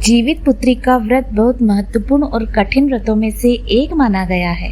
जीवित पुत्री का व्रत बहुत महत्वपूर्ण और कठिन व्रतों में से एक माना गया है।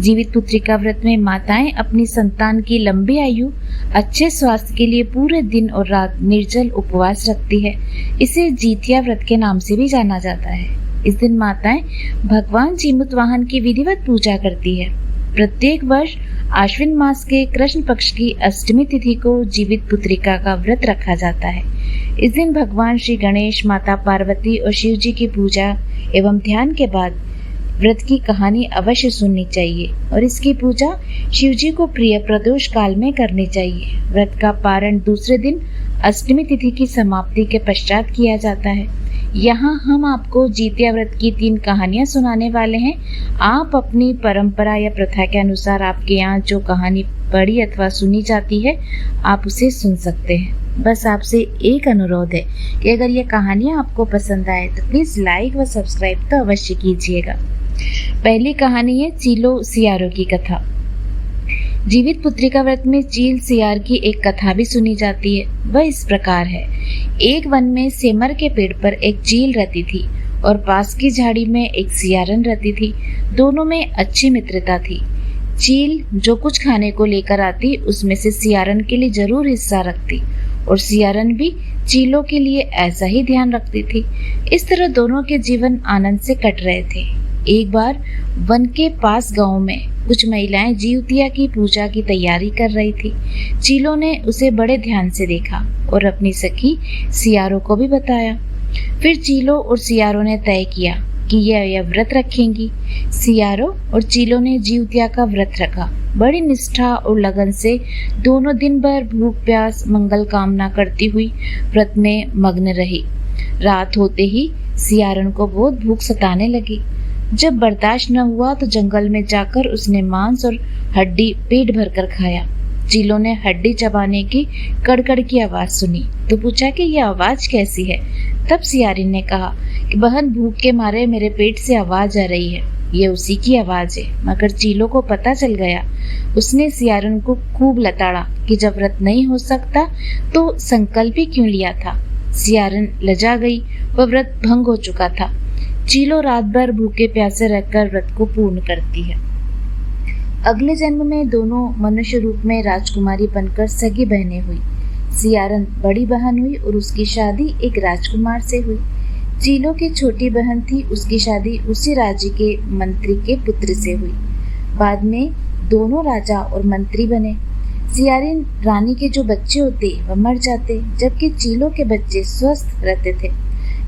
जीवित पुत्री का व्रत में माताएं अपनी संतान की लंबी आयु, अच्छे स्वास्थ्य के लिए पूरे दिन और रात निर्जल उपवास रखती है। इसे जीतिया व्रत के नाम से भी जाना जाता है। इस दिन माताएं भगवान जीमुत वाहन की विधिवत पूजा करती है। प्रत्येक वर्ष आश्विन मास के कृष्ण पक्ष की अष्टमी तिथि को जीवित पुत्रिका का व्रत रखा जाता है। इस दिन भगवान श्री गणेश, माता पार्वती और शिव जी की पूजा एवं ध्यान के बाद व्रत की कहानी अवश्य सुननी चाहिए और इसकी पूजा शिव जी को प्रिय प्रदोष काल में करनी चाहिए। व्रत का पारण दूसरे दिन अष्टमी तिथि की समाप्ति के पश्चात किया जाता है। यहाँ हम आपको जीतिया व्रत की 3 कहानियां सुनाने वाले हैं। आप अपनी परंपरा या प्रथा के अनुसार आपके यहाँ जो कहानी पढ़ी अथवा सुनी जाती है, आप उसे सुन सकते हैं। बस आपसे एक अनुरोध है कि अगर ये कहानियां आपको पसंद आए तो प्लीज लाइक व सब्सक्राइब तो अवश्य कीजिएगा। पहली कहानी है चीलो सियारों की कथा। जीवित पुत्रिका व्रत में चील सियार की एक कथा भी सुनी जाती है। वह इस प्रकार है। एक वन में सेमर के पेड़ पर एक चील रहती थी और पास की झाड़ी में एक सियारन रहती थी। दोनों में अच्छी मित्रता थी। चील जो कुछ खाने को लेकर आती उसमें से सियारन के लिए जरूर हिस्सा रखती और सियारन भी चीलों के लिए ऐसा ही ध्यान रखती थी। इस तरह दोनों के जीवन आनंद से कट रहे थे। एक बार वन के पास गांव में कुछ महिलाएं जीवतिया की पूजा की तैयारी कर रही थी। चीलों ने उसे बड़े ध्यान से देखा और अपनी सखी सियारों को भी बताया। फिर चीलों और सियारों ने तय किया कि यह व्रत रखेंगी। सियारों और चीलों ने जीवतिया का व्रत रखा। बड़ी निष्ठा और लगन से दोनों दिन भर भूख प्यास मंगल कामना करती हुई व्रत में मग्न रही। रात होते ही सियारन को बहुत भूख सताने लगी। जब बर्दाश्त न हुआ तो जंगल में जाकर उसने मांस और हड्डी पेट भरकर खाया। चीलों ने हड्डी चबाने की कड़कड़ की आवाज सुनी तो पूछा कि यह आवाज कैसी है। तब सियारिन ने कहा कि बहन, भूख के मारे मेरे पेट से आवाज आ रही है। ये उसी की आवाज है। मगर चीलों को पता चल गया। उसने सियारन को खूब लताड़ा कि जब व्रत नहीं हो सकता तो संकल्प ही क्यों लिया था। सियारन लजा गई। वह व्रत भंग हो चुका था। चीलों रात भर भूखे प्यासे रहकर व्रत को पूर्ण करती है। अगले जन्म में दोनों मनुष्य रूप में राजकुमारी बनकर सगी बहनें हुई। सियारन बड़ी बहन हुई और उसकी शादी एक राजकुमार से हुई। चीलों की छोटी बहन थी, उसकी शादी उसी राज्य के मंत्री के पुत्र से हुई। बाद में दोनों राजा और मंत्री बने। सियारिन रानी के जो बच्चे होते वह मर जाते, जबकि चीलों के बच्चे स्वस्थ रहते थे।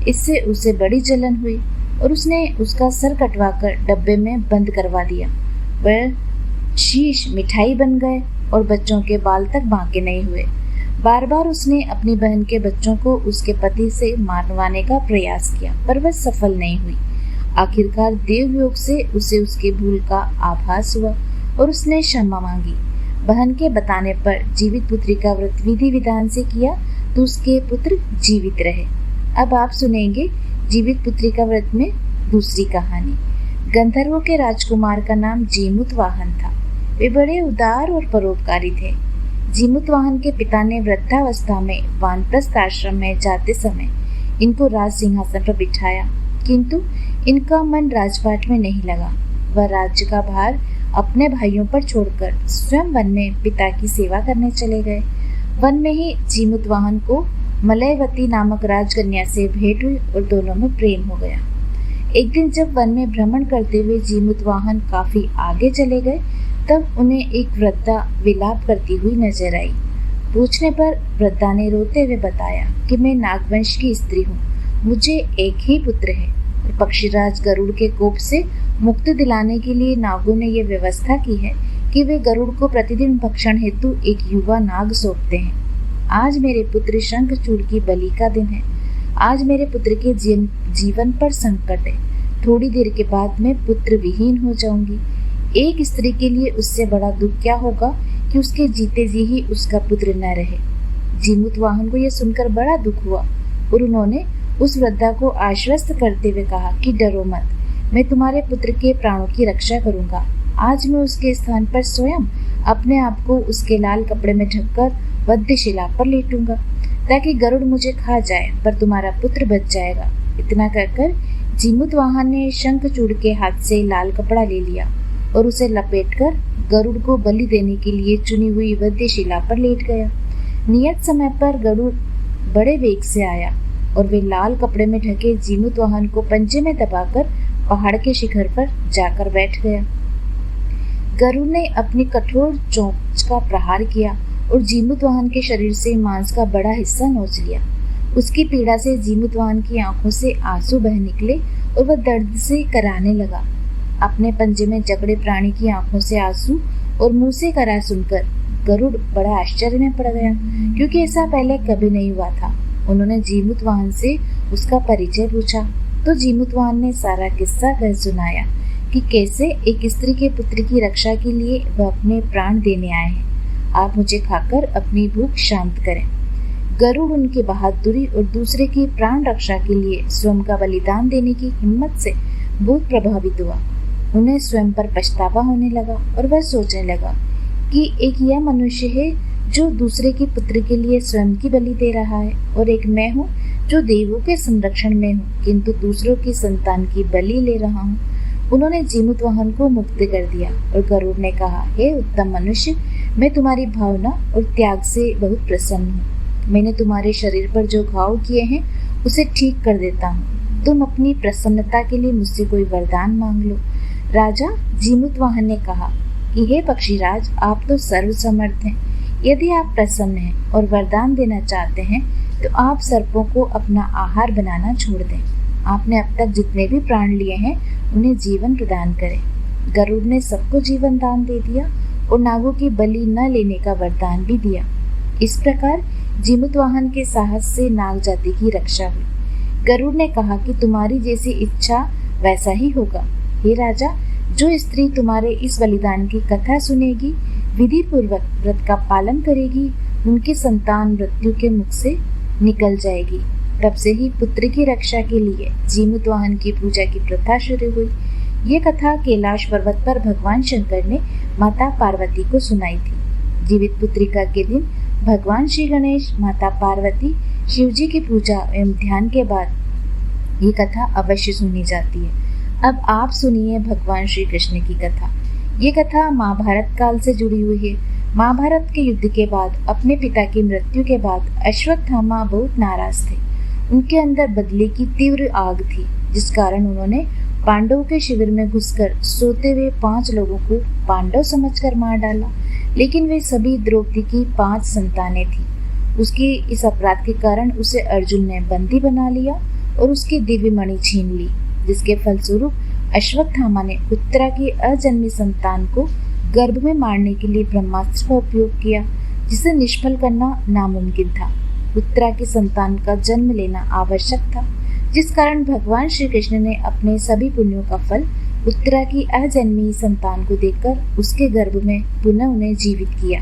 इससे उसे बड़ी जलन हुई और उसने उसका सर कटवाकर डब्बे में बंद करवा दिया। वह शीश मिठाई बन गए और बच्चों के बाल तक बांके नहीं हुए। बार बार उसने अपनी बहन के बच्चों को उसके पति से मारवाने का प्रयास किया, पर वह सफल नहीं हुई। आखिरकार देवयोग से उसे उसकी भूल का आभास हुआ और उसने क्षमा मांगी। बहन के बताने पर जीवित पुत्री का व्रत विधि विधान से किया तो उसके पुत्र जीवित रहे। अब आप सुनेंगे जीवित पुत्री का व्रत में दूसरी कहानी। गंधर्वों के राजकुमार का नाम जीमुत वाहन था। वे बड़े उदार और परोपकारी थे। जीमुत वाहन के पिता ने वृद्धावस्था में वानप्रस्थ आश्रम में जाते समय इनको राज सिंहासन पर बिठाया, किंतु इनका मन राजपाट में नहीं लगा। वह राज्य का भार अपने भाइयों पर छोड़कर स्वयं वन में पिता की सेवा करने चले गए। वन में ही जीमुत वाहन को मलयवती नामक राजकन्या से भेंट हुई और दोनों में प्रेम हो गया। एक दिन जब वन में भ्रमण करते हुए जीमुत वाहन काफी आगे चले गए, तब उन्हें एक वृद्धा विलाप करती हुई नजर आई। पूछने पर वृद्धा ने रोते हुए बताया कि मैं नागवंश की स्त्री हूँ। मुझे एक ही पुत्र है और पक्षीराज गरुड़ के कोप से मुक्ति दिलाने के लिए नागों ने यह व्यवस्था की है कि वे गरुड़ को प्रतिदिन भक्षण हेतु एक युवा नाग सौंपते हैं। आज मेरे पुत्र शंखचूड़ की बलि का दिन है। आज मेरे पुत्र के जीवन पर संकट है। थोड़ी देर के बाद मैं पुत्र विहीन हो जाऊंगी। एक स्त्री के लिए उससे बड़ा दुख क्या होगा कि उसके जीते जी ही उसका पुत्र न रहे। जीमुत वाहन को यह सुनकर बड़ा दुख हुआ और उन्होंने उस वृद्धा को आश्वस्त करते हुए कहा कि डरो मत, मैं तुम्हारे पुत्र के प्राणों की रक्षा करूंगा। आज मैं उसके स्थान पर स्वयं अपने आप को उसके लाल कपड़े में ढककर वध्यशिला पर लेटूंगा ताकि गरुड़ मुझे खा जाए, पर तुम्हारा पुत्र बच जाएगा। इतना कहकर जीमूतवाहन ने शंखचूड़ के हाथ से लाल कपड़ा ले लिया और उसे लपेटकर गरुड़ को बलि देने के लिए चुनी हुई वध्यशिला पर लेट गया। नियत समय पर गरुड़ बड़े वेग से आया और वे लाल कपड़े में ढके जीमूतवाहन को पंजे में दबाकर पहाड़ के शिखर पर जाकर बैठ गया। गरुड़ ने अपनी कठोर चोंच का प्रहार किया और जीमूतवाहन के शरीर से मांस का बड़ा हिस्सा नोच लिया। उसकी पीड़ा से जीमूतवाहन की आंखों से आंसू बह निकले और वह दर्द से कराहने लगा। अपने पंजे में जकड़े प्राणी की आंखों से आंसू और मुंह से कराह सुनकर गरुड़ बड़ा आश्चर्य में पड़ गया, क्योंकि ऐसा पहले कभी नहीं हुआ था। उन्होंने जीमूतवाहन से उसका परिचय पूछा तो जीमूतवाहन ने सारा किस्सा कह सुनाया कि कैसे एक स्त्री के पुत्र की रक्षा के लिए वह अपने प्राण देने आए हैं। आप मुझे खाकर अपनी भूख शांत करें। गरुड़ उनकी बहादुरी और दूसरे की प्राण रक्षा के लिए स्वयं का बलिदान देने की हिम्मत से बहुत प्रभावित हुआ। उन्हें स्वयं पर पछतावा होने लगा और वह सोचने लगा कि एक यह मनुष्य है जो दूसरे की पुत्र के लिए स्वयं की बलि दे रहा है, और एक मैं हूँ जो देवों के संरक्षण में हूँ किंतु दूसरों की संतान की बलि ले रहा हूँ। उन्होंने जीमूतवाहन को मुक्त कर दिया और गरुड़ ने कहा, हे उत्तम मनुष्य, मैं तुम्हारी भावना और त्याग से बहुत प्रसन्न हूँ। मैंने तुम्हारे शरीर पर जो घाव किए हैं उसे ठीक कर देता हूँ। तुम अपनी प्रसन्नता के लिए मुझसे कोई वरदान मांग लो। राजा जीमूतवाहन ने कहा कि हे पक्षीराज, आप तो सर्वसमर्थ हैं। यदि आप प्रसन्न हैं और वरदान देना चाहते हैं तो आप सर्पों को अपना आहार बनाना छोड़ दें। आपने अब तक जितने भी प्राण लिए हैं उन्हें जीवन प्रदान करें। गरुड़ ने सबको जीवन दान दे दिया और नागों की बलि न लेने का वरदान भी दिया। इस प्रकार जीमूतवाहन के साहस से नाग जाति की रक्षा हुई। गरुड़ ने कहा कि तुम्हारी जैसी इच्छा वैसा ही होगा। हे राजा, जो स्त्री तुम्हारे इस बलिदान की कथा सुनेगी, विधि पूर्वक व्रत का पालन करेगी, उनकी संतान मृत्यु के मुख से निकल जाएगी। तब से ही पुत्र की रक्षा के लिए जीमूतवाहन की पूजा की प्रथा शुरू हुई। ये कथा कैलाश पर्वत पर भगवान शंकर ने माता पार्वती को सुनाई थी। जीवित पुत्रिका के दिन भगवान श्री गणेश, माता पार्वती, शिव जी की पूजा एवं ध्यान के बाद ये कथा अवश्य सुनी जाती है। अब आप सुनिए भगवान श्री कृष्ण की कथा। ये कथा महाभारत काल से जुड़ी हुई है। महाभारत के युद्ध के बाद अपने पिता की मृत्यु के बाद अश्वत्थामा बहुत नाराज थे। उनके अंदर बदले की तीव्र आग थी, जिस कारण उन्होंने पांडवों के शिविर में घुसकर सोते हुए 5 लोगों को पांडव समझकर मार डाला। लेकिन वे सभी द्रौपदी की 5 संतानें थी। उसकी इस अपराध के कारण उसे अर्जुन ने बंदी बना लिया और उसकी दिव्य मणि छीन ली, जिसके फलस्वरूप अश्वत्थामा ने उत्तरा की अजन्मी संतान को गर्भ में मारने के लिए ब्रह्मास्त्र का उपयोग किया, जिसे निष्फल करना नामुमकिन था। उत्तरा की संतान का जन्म लेना आवश्यक था, जिस कारण भगवान श्री कृष्ण ने अपने सभी पुण्यों का फल उत्तरा की अजन्मी संतान को देकर उसके गर्भ में पुनः उन्हें जीवित किया।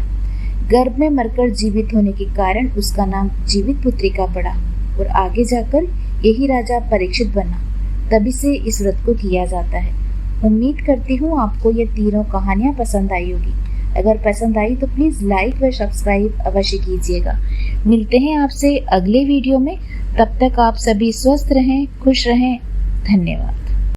गर्भ में मरकर जीवित होने के कारण उसका नाम जीवित पुत्रिका पड़ा और आगे जाकर यही राजा परीक्षित बना। तभी से इस व्रत को किया जाता है। उम्मीद करती हूँ आपको ये तीनों कहानियाँ पसंद आई होगी। अगर पसंद आई तो प्लीज़ लाइक व सब्सक्राइब अवश्य कीजिएगा। मिलते हैं आपसे अगले वीडियो में। तब तक आप सभी स्वस्थ रहें, खुश रहें। धन्यवाद।